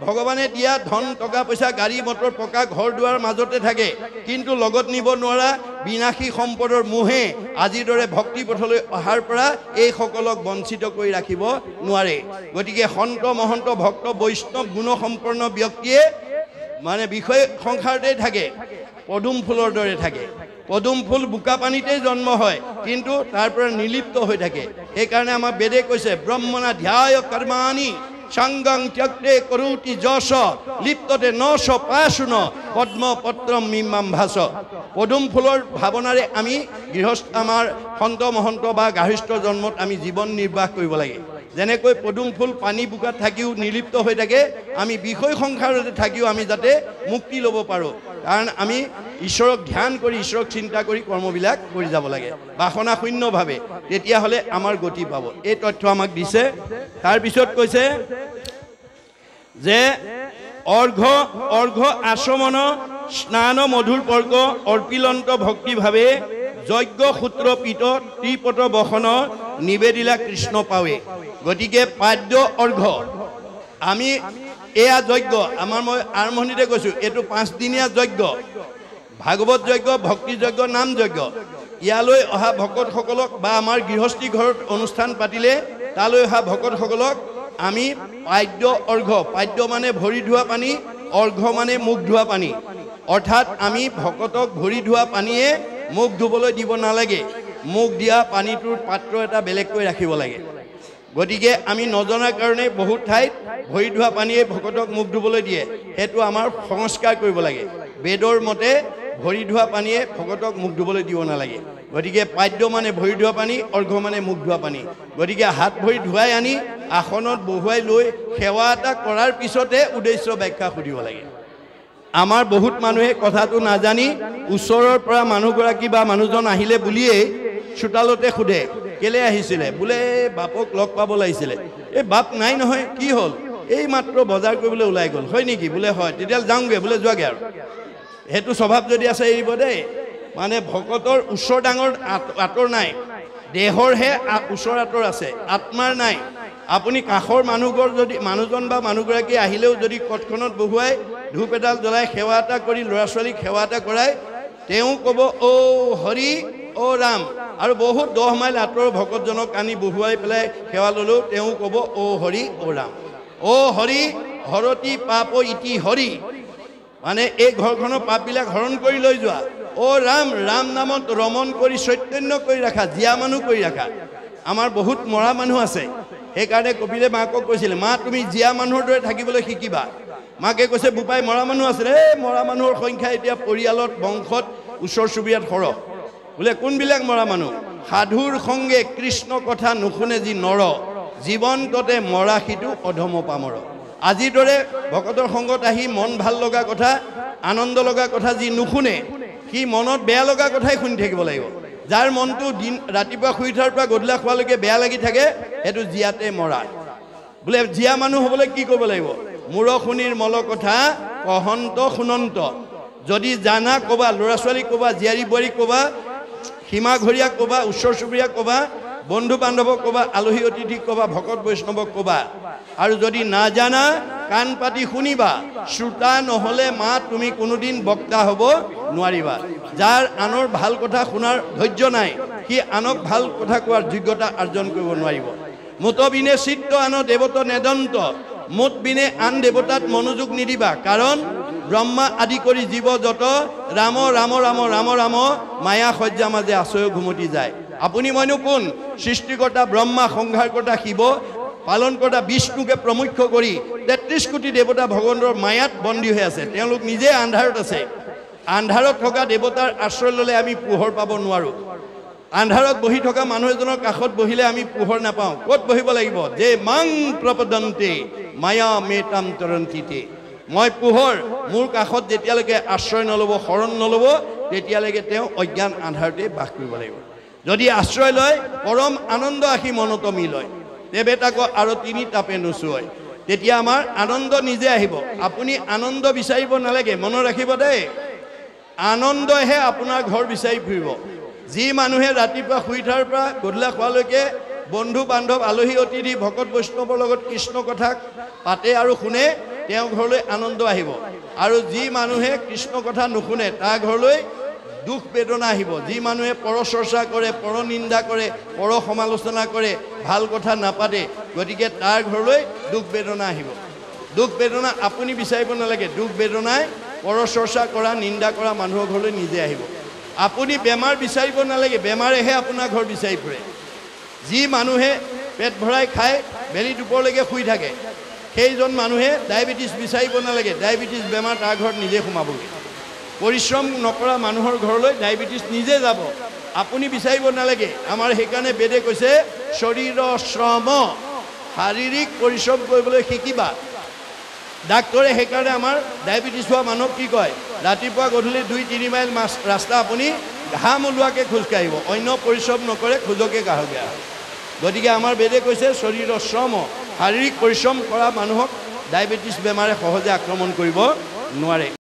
ভগৱানে দিয়া ধন টকা পইচা গাড়ী মটৰ পকা ঘৰ দুৱাৰ মাজতে থাকে কিন্তু লগত নিব নোৱাৰা বিনাশী সম্পদৰ মোহে আজিৰ দৰে ভক্তি পথলৈ অহাৰ পৰা এই সকলক বঞ্চিত কৰি ৰাখিব নোৱাৰে গতিকে সন্ত মহন্ত ভক্ত বৈষ্ণৱ গুণসম্পন্ন ব্যক্তিয়ে মানে বিষয় সংসাৰতে থাকে পদুম ফুলৰ দৰে থাকে পদুম ফুল বুকা পানীতে জন্ম হয় কিন্তু তাৰ পৰা নিলিপ্ত হৈ থাকে এই কাৰণে আমাৰ বেদে কৈছে ব্ৰহ্মণা ধ্যায় কৰ্মাণি সংগং ত্যক্তে কৰোতি যশ লিপ্ততে নশ পাশুন পদ্ম পত্ৰম মিমাম ভাস পদুম ফুলৰ ভাৱনাৰে আমি গৃহস্থ আমাৰ সন্ত মহন্ত বা গাৰ্হস্থ জন্মত আমি জীৱন নিৰ্বাহ কৰিব লাগে যেনেকৈ পদুম ফুল পানী বুকাত থাকিও নিলিপ্ত হৈ থাকে আমি বিষয় সংসাৰতে থাকিও আমি যাতে মুক্তি ল'ব পাৰোঁ কাৰণ আমি ঈশ্বৰক ধ্যান কৰি ঈশ্বৰক চিন্তা কৰি কৰ্মবিলাক কৰি যাব লাগে বাসনা শূন্যভাৱে তেতিয়াহ'লে আমাৰ গতি পাব এই তথ্য আমাক দিছে তাৰ পিছত কৈছে যে অৰ্ঘ আচমন স্নান মধুৰ পৰ্ক অৰ্পিলন্ত ভক্তিভাৱে যজ্ঞ সূত্ৰ পিত ত্ৰিপট বসন নিবেদিলা কৃষ্ণ পাৱে গতিকে পাদ্য অৰ্ঘ আমি এয়া যজ্ঞ আমাৰ মই আৰম্ভণিতে কৈছোঁ এইটো 5 দিনীয়া যজ্ঞ ভাগৱত যজ্ঞ ভক্তি যজ্ঞ নাম যজ্ঞ ইয়ালৈ অহা ভকতসকলক বা আমাৰ গৃহস্থী ঘৰত অনুষ্ঠান পাতিলে তালৈ অহা ভকতসকলক আমি পাদ্য অৰ্ঘ পাদ্য মানে ভৰি ধোৱা পানী অৰ্ঘ মানে মুখ ধোৱা পানী অৰ্থাৎ আমি ভকতক ভৰি ধোৱা পানীয়ে মুখ ধুবলৈ দিব নালাগে মুখ দিয়া পানীটোৰ পাত্ৰ এটা বেলেগকৈ ৰাখিব লাগে গতিকে আমি নজনাৰ কাৰণে বহুত ঠাইত ভৰি ধোৱা পানীয়ে ভকতক মুখ ধুবলৈ দিয়ে সেইটো আমাৰ সংস্কাৰ কৰিব লাগে বেদৰ মতে ভৰি ধোৱা পানীয়ে ভকতক মুখ ধুবলৈ দিব নালাগে গতিকে পাদ্য মানে ভৰি ধোৱা পানী অৰ্ঘ মানে মুখ ধোৱা পানী গতিকে হাত ভৰি ধুৱাই আনি আসনত বহুৱাই লৈ সেৱা এটা কৰাৰ পিছতে উদ্দেশ্য ব্যাখ্যা সুধিব লাগে আমাৰ বহুত মানুহে কথাটো নাজানি ওচৰৰ পৰা মানুহগৰাকী বা মানুহজন আহিলে বুলিয়েই চোতালতে সোধে কেলে আহিছিলে বোলে বাপক লগ পাব লাগিছিলে এই বাপ নাই নহয় কি হ'ল এই মাত্ৰ বজাৰ কৰিবলৈ ওলাই গ'ল হয় নেকি বোলে হয় তেতিয়াহ'লে যাওঁগৈ বোলে যোৱাগৈ আৰু সেইটো স্বভাৱ যদি আছে এৰিব দেই মানে ভকতৰ ওচৰ ডাঙৰ আঁতৰ নাই দেহৰহে ওচৰ আঁতৰ আছে আত্মাৰ নাই আপুনি কাষৰ মানুহঘৰ যদি মানুহজন বা মানুহগৰাকী আহিলেও যদি কঠখনত বহুৱাই ধূপ এডাল জ্বলাই সেৱা এটা কৰি ল'ৰা ছোৱালীক সেৱা এটা কৰাই তেওঁ ক'ব অ' হৰি অ' ৰাম আৰু বহুত 10 মাইল আঁতৰৰ ভকতজনক আনি বহুৱাই পেলাই সেৱা ল'লেও তেওঁ ক'ব অ' হৰি অ' ৰাম অ' হৰি হৰতি পাপ ইতি হৰি মানে এই ঘৰখনৰ পাপবিলাক হৰণ কৰি লৈ যোৱা অ' ৰাম ৰাম নামত ৰমন কৰি চৈতন্য কৰি ৰাখা জীয়া মানুহ কৰি ৰাখা আমাৰ বহুত মৰা মানুহ আছে সেইকাৰণে কপিলে মাকক কৈছিলে মা তুমি জীয়া মানুহৰ দৰে থাকিবলৈ শিকিবা মাকে কৈছে বোপাই মৰা মানুহ আছিলে এই মৰা মানুহৰ সংখ্যা এতিয়া পৰিয়ালত বংশত ওচৰ চুবুৰীয়াত সৰহ বোলে কোনবিলাক মৰা মানুহ সাধুৰ সংগে কৃষ্ণ কথা নুশুনে যি নৰ জীৱন্ততে মৰা সিটো অধম পামৰ আজিৰ দৰে ভকতৰ সংগত আহি মন ভাল লগা কথা আনন্দ লগা কথা যি নুশুনে সি মনত বেয়া লগা কথাই শুনি থাকিব লাগিব যাৰ মনটো দিন ৰাতিপুৱা শুই উঠাৰ পৰা গধূলা খোৱালৈকে বেয়া লাগি থাকে সেইটো জীয়াতে মৰা বোলে জীয়া মানুহ হ'বলৈ কি কৰিব লাগিব মূৰ শুনিৰ মল কথা কহন্ত শুনন্ত যদি জানা ক'বা ল'ৰা ছোৱালীক ক'বা জীয়াৰী বোৱাৰীক ক'বা সীমা ঘৰীয়াক ক'বা ওচৰ চুবুৰীয়াক ক'বা বন্ধু বান্ধৱক ক'বা আলহী অতিথিক ক'বা ভকত বৈষ্ণৱক ক'বা আৰু যদি নাজানা কাণ পাতি শুনিবা শ্ৰোতা নহ'লে মা তুমি কোনোদিন বক্তা হ'ব নোৱাৰিবা যাৰ আনৰ ভাল কথা শুনাৰ ধৈৰ্য নাই সি আনক ভাল কথা কোৱাৰ যোগ্যতা অৰ্জন কৰিব নোৱাৰিব মুত বিনে চিত্ত আন দেৱত নেদন্ত মুত বিনে আন দেৱতাত মনোযোগ নিদিবা কাৰণ ব্ৰহ্মা আদি কৰি জীৱ যত ৰাম ৰাম ৰাম ৰাম ৰাম মায়া সজ্জা মাজে আশ্ৰয় ঘুমতি যায় আপুনি মইনো কোন সৃষ্টিকৰ্তা ব্ৰহ্মা সংহাৰকৰ্তা শিৱ পালন কৰা বিষ্ণুকে প্ৰমুখ্য কৰি ৩৩ কোটি দেৱতা ভগৱানৰ মায়াত বন্দী হৈ আছে তেওঁলোক নিজে আন্ধাৰত আছে আন্ধাৰত থকা দেৱতাৰ আশ্ৰয় ল'লে আমি পোহৰ পাব নোৱাৰোঁ আন্ধাৰত বহি থকা মানুহ এজনৰ কাষত বহিলে আমি পোহৰ নাপাওঁ ক'ত বহিব লাগিব যে মাং প্ৰপদন্তে মায়া মেতাম তৰন্তিতে মই পোহৰ মোৰ কাষত যেতিয়ালৈকে আশ্ৰয় নল'ব শৰণ নল'ব তেতিয়ালৈকে তেওঁ অজ্ঞান আন্ধাৰতে বাস কৰিব লাগিব যদি আশ্ৰয় লয় পৰম আনন্দ আহি মনতমি লয় তেবে তাক আৰু তিনি তাপে নোচোয় তেতিয়া আমাৰ আনন্দ নিজে আহিব আপুনি আনন্দ বিচাৰিব নালাগে মনত ৰাখিব দেই আনন্দহে আপোনাৰ ঘৰ বিচাৰি ফুৰিব যি মানুহে ৰাতিপুৱা শুই উঠাৰ পৰা গধূলা খোৱালৈকে বন্ধু বান্ধৱ আলহী অতিথি ভকত বৈষ্ণৱৰ লগত কৃষ্ণ কথা পাতে আৰু শুনে তেওঁ ঘৰলৈ আনন্দ আহিব আৰু যি মানুহে কৃষ্ণ কথা নুশুনে তাৰ ঘৰলৈ দুখ বেদনা আহিব যি মানুহে পৰচৰ্চা কৰে পৰনিন্দা কৰে পৰ সমালোচনা কৰে ভাল কথা নাপাতে গতিকে তাৰ ঘৰলৈ দুখ বেদনা আহিব দুখ বেদনা আপুনি বিচাৰিব নালাগে দুখ বেদনাই পৰচৰ্চা কৰা নিন্দা কৰা মানুহৰ ঘৰলৈ নিজে আহিব আপুনি বেমাৰ বিচাৰিব নালাগে বেমাৰেহে আপোনাৰ ঘৰ বিচাৰি ফুৰে যি মানুহে পেট ভৰাই খায় বেলি দুপৰলৈকে শুই থাকে সেইজন মানুহে ডায়েবেটিছ বিচাৰিব নালাগে ডায়েবেটিছ বেমাৰ তাৰ ঘৰত নিজে সোমাবগৈ পৰিশ্ৰম নকৰা মানুহৰ ঘৰলৈ ডায়েবেটিছ নিজে যাব আপুনি বিচাৰিব নালাগে আমাৰ সেইকাৰণে বেদে কৈছে শৰীৰৰ শ্ৰম শাৰীৰিক পৰিশ্ৰম কৰিবলৈ শিকিবা ডাক্তৰে সেইকাৰণে আমাৰ ডায়েবেটিছ হোৱা মানুহক কি কয় ৰাতিপুৱা গধূলি 2-3 মাইল ৰাস্তা আপুনি ঘাম ওলোৱাকৈ খোজকাঢ়িব অন্য পৰিশ্ৰম নকৰে খোজকে কাঢ়গে গতিকে আমাৰ বেদে কৈছে শৰীৰৰ শ্ৰম শাৰীৰিক পৰিশ্ৰম কৰা মানুহক ডায়েবেটিছ বেমাৰে সহজে আক্ৰমণ কৰিব নোৱাৰে